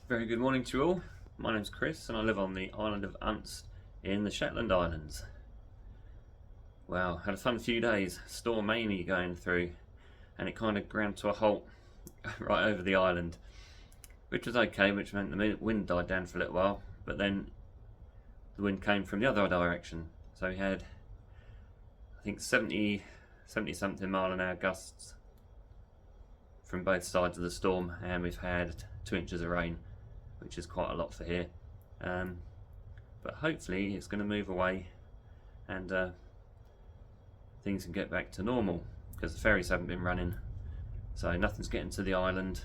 Very good morning to you all. My name's Chris and I live on the island of Unst in the Shetland Islands. Wow, had a fun few days. Storm Amy going through and it kind of ground to a halt right over the island, which was okay, which meant the wind died down for a little while, but then the wind came from the other direction. So we had, I think, 70 something mile an hour gusts from both sides of the storm, and we've had 2 inches of rain, which is quite a lot for here, but hopefully it's going to move away and things can get back to normal, because the ferries haven't been running, so nothing's getting to the island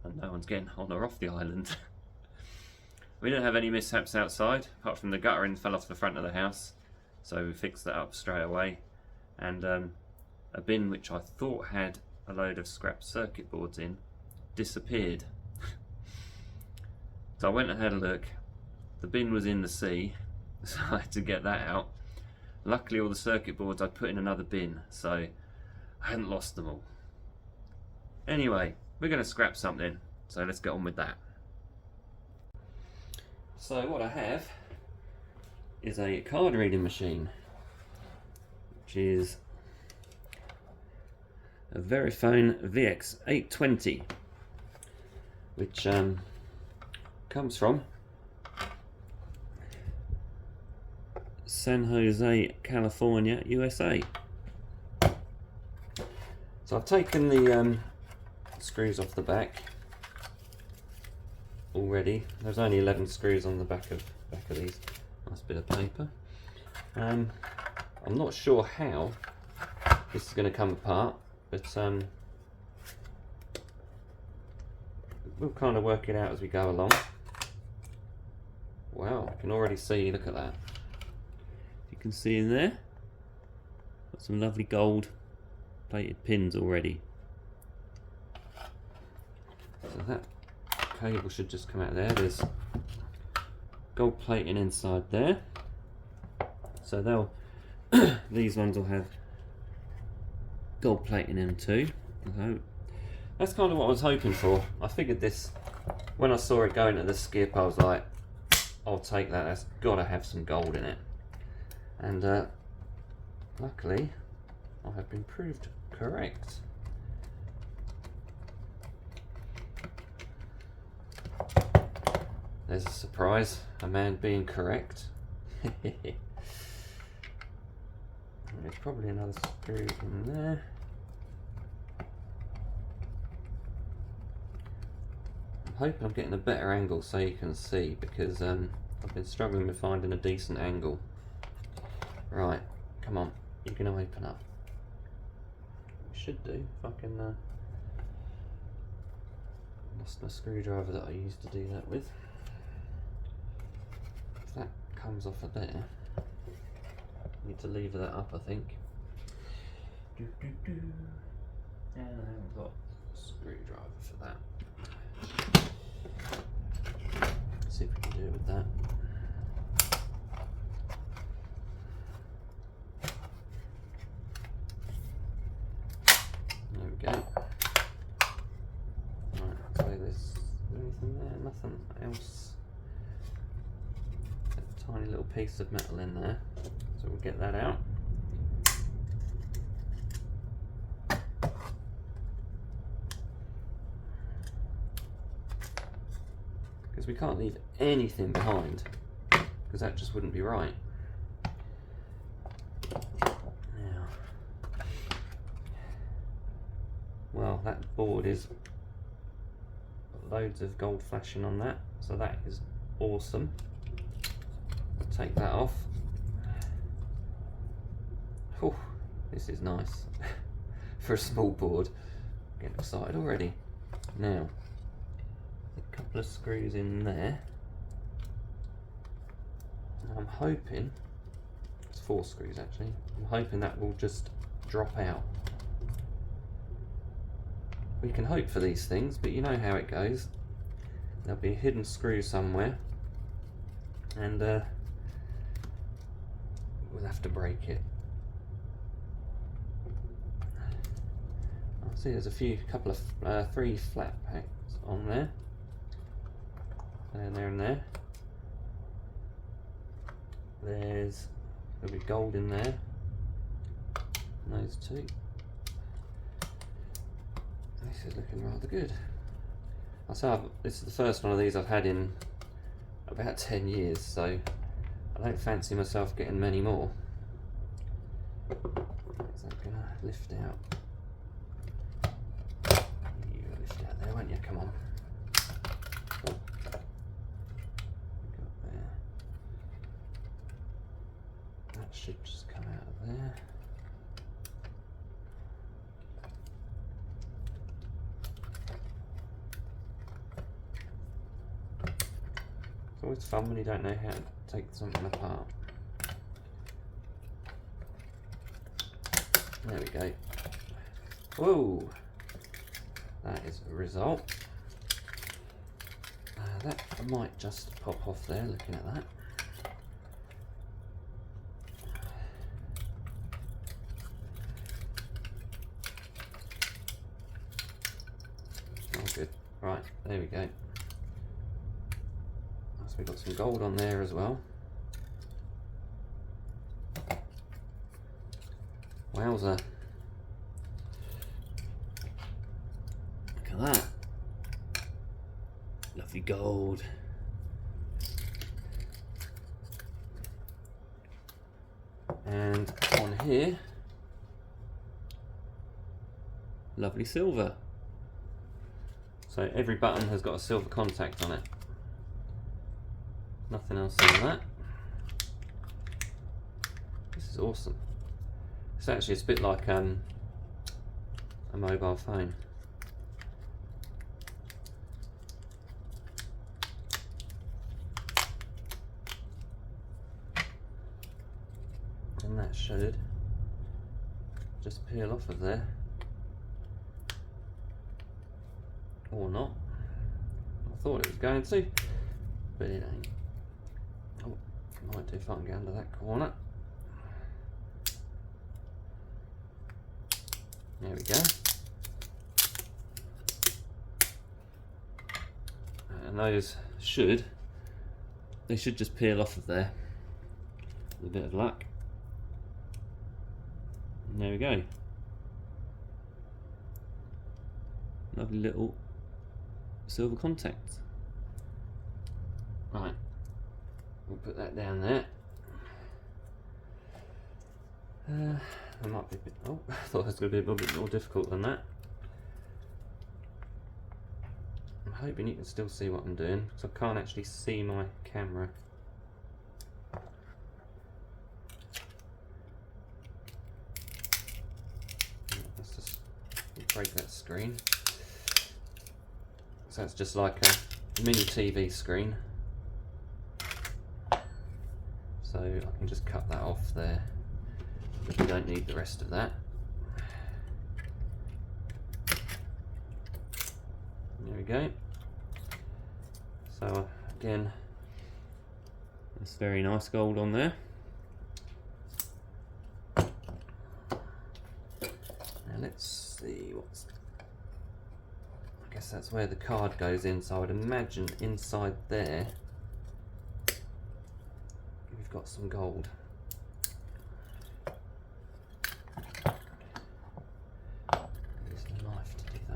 and no one's getting on or off the island. We didn't have any mishaps outside apart from the guttering fell off the front of the house, so we fixed that up straight away, and a bin which I thought had a load of scrap circuit boards in disappeared. So I went and had a look. The bin was in the sea, so I had to get that out. Luckily all the circuit boards I put in another bin, so I hadn't lost them all. Anyway, we're going to scrap something, so let's get on with that. So what I have is a card reading machine, which is a Verifone VX820, which comes from San Jose, California, USA. So I've taken the screws off the back already. There's only 11 screws on the back of these. Nice bit of paper. I'm not sure how this is going to come apart, but we'll kind of work it out as we go along. Wow, I can already see, look at that. You can see in there, got some lovely gold plated pins already. So that cable should just come out there. There's gold plating inside there. So they'll, these ones will have gold plating in them too. So that's kind of what I was hoping for. I figured this, when I saw it going to the skip, I was like, I'll take that, that's got to have some gold in it. And luckily, I have been proved correct. There's a surprise, a man being correct. There's probably another screw in there. I'm hoping I'm getting a better angle so you can see, because I've been struggling with finding a decent angle. Right, come on, you're going to open up. You should do, if I can lost my screwdriver that I used to do that with. If that comes off of there, need to lever that up, I think. And I haven't got a screwdriver for that. See if we can do it with that. There we go. Right, so there's anything there? Nothing else. A tiny little piece of metal in there, so we'll get that out. Because we can't leave anything behind, because that just wouldn't be right. Now, well, that board is loads of gold flashing on that, so that is awesome. I'll take that off. Whew, this is nice for a small board. Getting excited already. Now, a couple of screws in there. And I'm hoping, it's 4 screws actually, I'm hoping that will just drop out. We can hope for these things, but you know how it goes. There'll be a hidden screw somewhere, and we'll have to break it. I see there's a couple of 3 flat packs on there. there and there. There's a bit of gold in there. Those two. This is looking rather good. This is the first one of these I've had in about 10 years, so I don't fancy myself getting many more. Is that going to lift out? You're going to lift out there, won't you? Come on. Oh. Got there. That should just come out of there. It's always fun when you don't know how to take something apart. There we go. Whoa! That is a result. That might just pop off there, looking at that. Oh, good. Right, there we go. So we've got some gold on there as well. Wowza. Look at that. Lovely gold. And on here, lovely silver. So every button has got a silver contact on it. Nothing else than that. This is awesome. It's actually a bit like a mobile phone. And that should just peel off of there. Or not. I thought it was going to, but it ain't. Oh, might do if I can get under that corner. There we go. And those should just peel off of there with a bit of luck. And there we go. Lovely little silver contacts. Right, we'll put that down there. That might be a bit, oh, I thought it was going to be a little bit more difficult than that. I'm hoping you can still see what I'm doing, because I can't actually see my camera. Let's just break that screen. So it's just like a mini TV screen. So I can just cut that off there. But we don't need the rest of that. There we go. So again, that's very nice gold on there. Now let's see what's. I guess that's where the card goes in. So I would imagine inside there we've got some gold.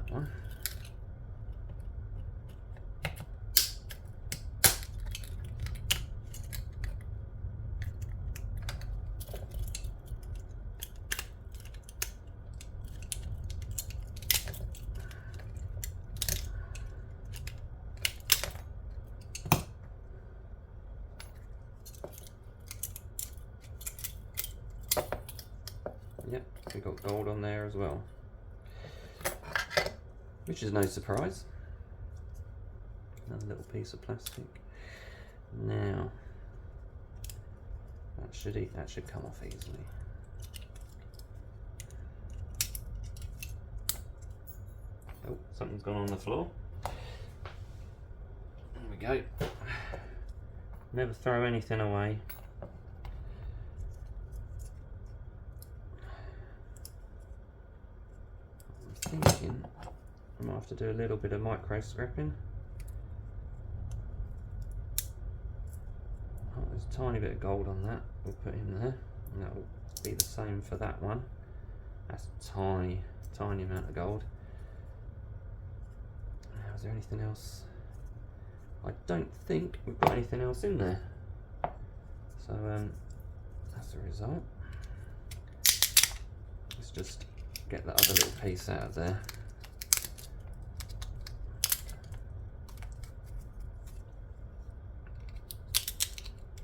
One. Yep, we got gold on there as well. Which is no surprise. Another little piece of plastic. Now, that should come off easily. Oh, something's gone on the floor. There we go. Never throw anything away. I'm thinking I might have to do a little bit of micro scrapping. there's a tiny bit of gold on that. We'll put in there, and that will be the same for that one. That's a tiny amount of gold. Now, is there anything else? I don't think we've got anything else in there. So that's the result. Let's just get that other little piece out of there.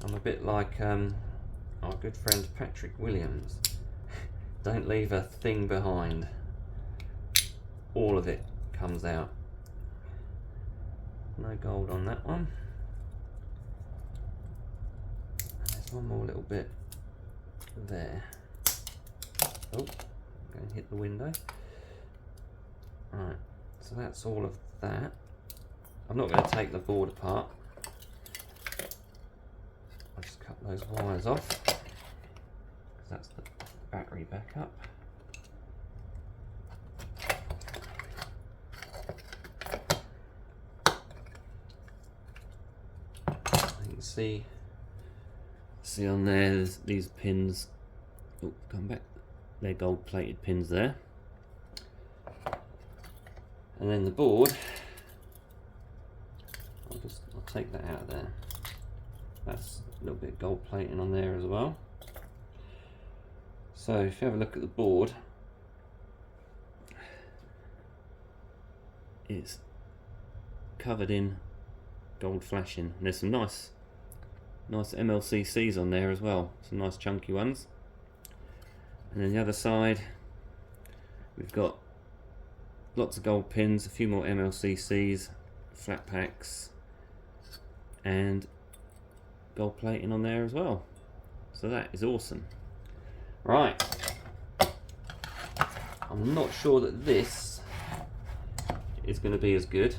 I'm a bit like our good friend Patrick Williams. Don't leave a thing behind. All of it comes out. No gold on that one. And there's one more little bit there. Oh, going to hit the window. Right, so that's all of that. I'm not going to take the board apart. I'll just cut those wires off, because that's the battery backup. You can see on there, there's these pins. Oh, come back. They're gold-plated pins there. And then the board, I'll take that out of there. That's a little bit of gold plating on there as well. So if you have a look at the board, it's covered in gold flashing. And there's some nice MLCCs on there as well, some nice chunky ones. And then the other side, we've got lots of gold pins, a few more MLCCs, flat packs, and gold plating on there as well. So that is awesome. Right, I'm not sure that this is going to be as good,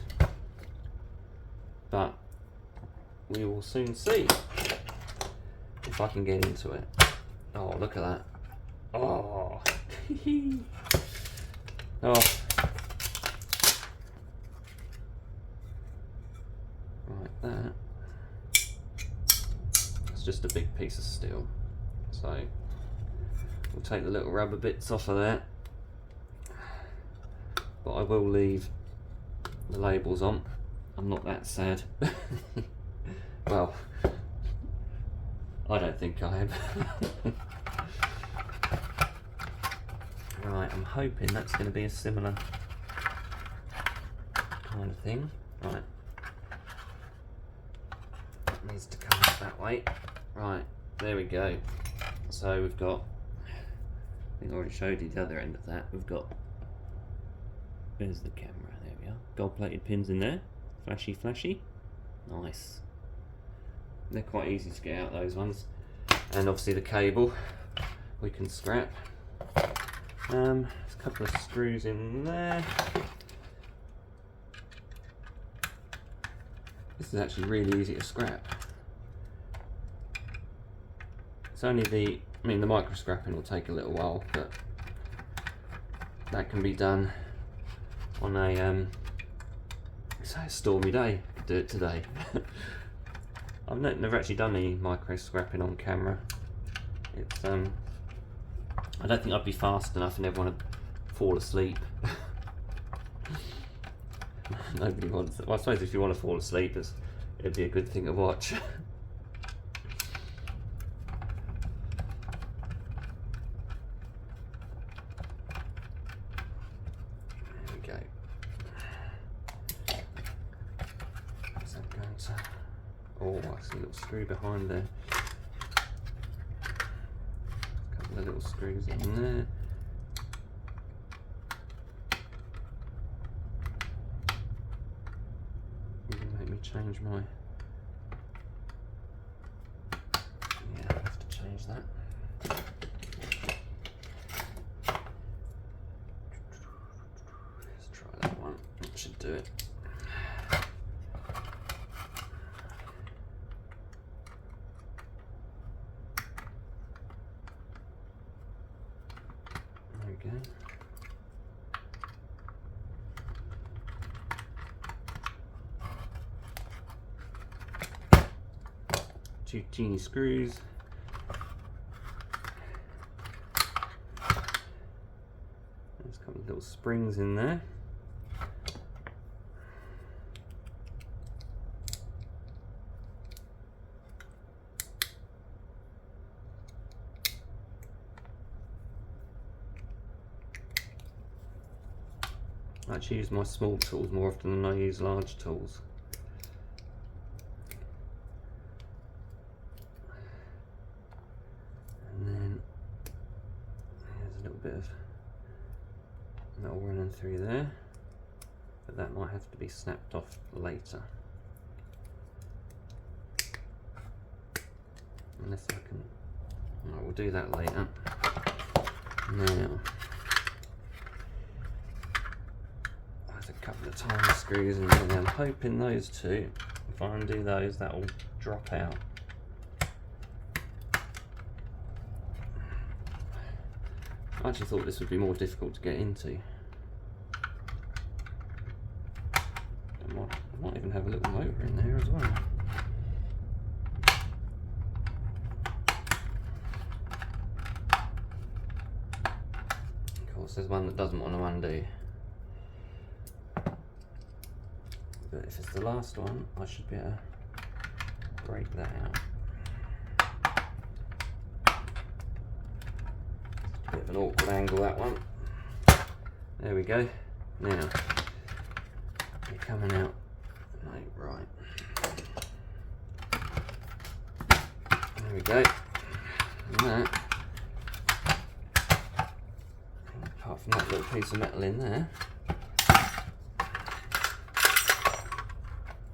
but we will soon see if I can get into it. Oh, look at that. Oh, oh. Right, that. It's just a big piece of steel. So we'll take the little rubber bits off of that. But I will leave the labels on. I'm not that sad. Well, I don't think I am. Right, I'm hoping that's going to be a similar kind of thing. Right. It needs to come up that way. Right, there we go. So we've got, I think I already showed you the other end of that. We've got, there's the camera, there we are. Gold plated pins in there. Flashy, flashy. Nice. They're quite easy to get out, those ones. And obviously the cable we can scrap. There's a couple of screws in there. This is actually really easy to scrap. It's only the micro scrapping will take a little while, but that can be done on a say a stormy day. I could do it today. I've never actually done any micro scrapping on camera. It's I don't think I'd be fast enough and never want to fall asleep. Nobody wants it. Well, I suppose if you want to fall asleep, it'd be a good thing to watch. There we go. Is that going to... Oh, I see a little screw behind there. The little screws in there. You're gonna make me change my... Yeah, I'll have to change that. Let's try that one. That should do it. Okay. 2 teeny screws. There's a couple of little springs in there. I actually use my small tools more often than I use large tools. And then there's a little bit of metal running through there, but that might have to be snapped off later. Unless I can, oh, we'll do that later. Now, there's a couple of tiny screws in there. I'm hoping those two, if I undo those, that will drop out. I actually thought this would be more difficult to get into. I might even have a little motor in there as well. Of course, there's one that doesn't want to undo. But if it's the last one, I should be able to break that out. Bit of an awkward angle, that one. There we go. Now, you're coming out right. There we go. And that, apart from that little piece of metal in there,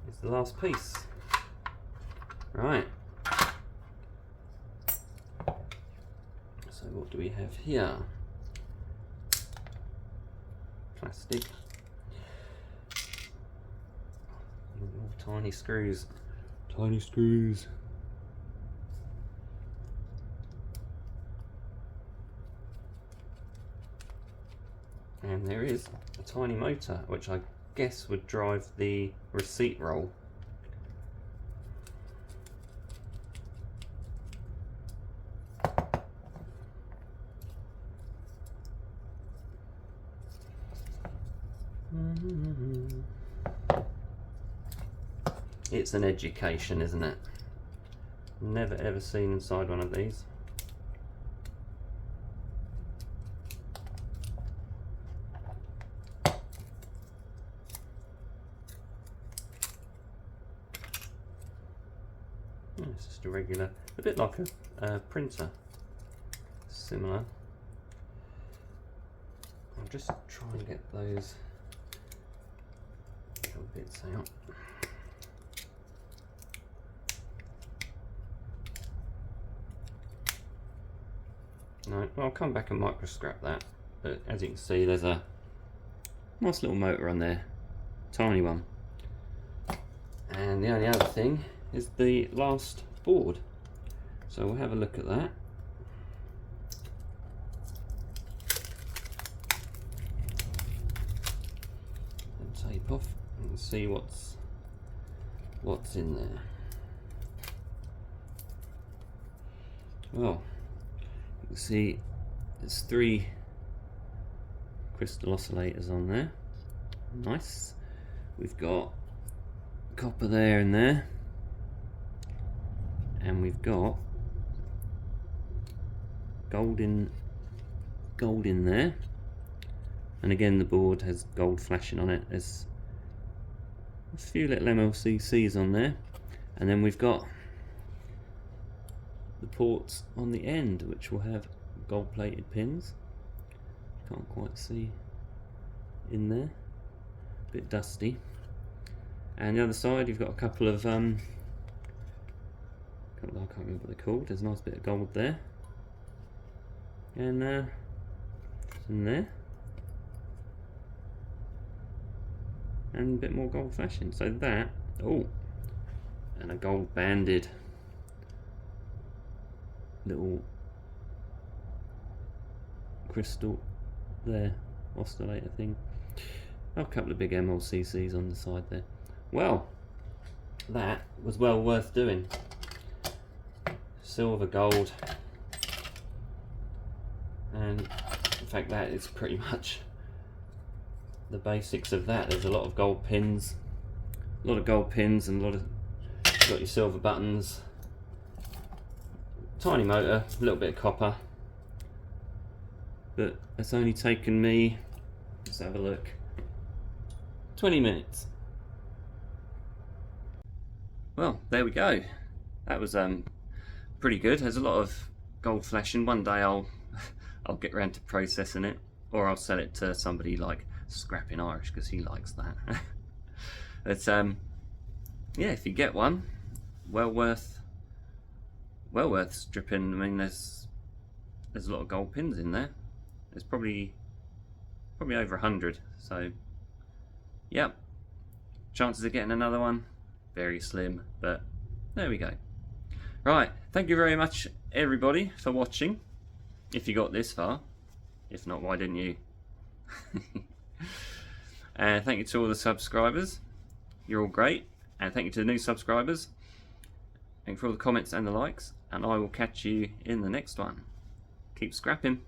is the last piece. Right. So what do we have here? Plastic. Little tiny screws. Tiny screws. And there is a tiny motor, which I guess would drive the receipt roll. It's an education, isn't it? Never ever seen inside one of these. It's just a regular, a bit like a printer, similar. I'll just try and get those little bits out. No, well, I'll come back and micro scrap that, but as you can see, there's a nice little motor on there, tiny one. And the only other thing is the last board, so we'll have a look at that. And tape off and see what's in there. Well, you can see there's 3 crystal oscillators on there. Nice. We've got copper there and there, and we've got gold in there, and again the board has gold flashing on it. There's a few little MLCCs on there, and then we've got the ports on the end which will have gold plated pins. Can't quite see in there, a bit dusty. And the other side you've got a couple of I can't remember what they're called. There's a nice bit of gold there, and in there, and a bit more gold flashing. So that, oh, and a gold banded little crystal there, oscillator thing. A couple of big MLCCs on the side there. Well, that was well worth doing. silver, gold, and in fact that is pretty much the basics of that. There's a lot of gold pins, and a lot of, got your silver buttons, tiny motor, a little bit of copper, but it's only taken me, let's have a look, 20 minutes. Well, there we go. That was pretty good. There's a lot of gold flashing. One day I'll get around to processing it, or I'll sell it to somebody like Scrapping Irish because he likes that. But yeah, if you get one, well worth stripping. I mean, there's a lot of gold pins in there. There's probably over 100. So yeah, chances of getting another one very slim, but there we go. Right, thank you very much everybody for watching, if you got this far. If not, why didn't you? And thank you to all the subscribers, you're all great. And thank you to the new subscribers. Thank you for all the comments and the likes, and I will catch you in the next one. Keep scrapping.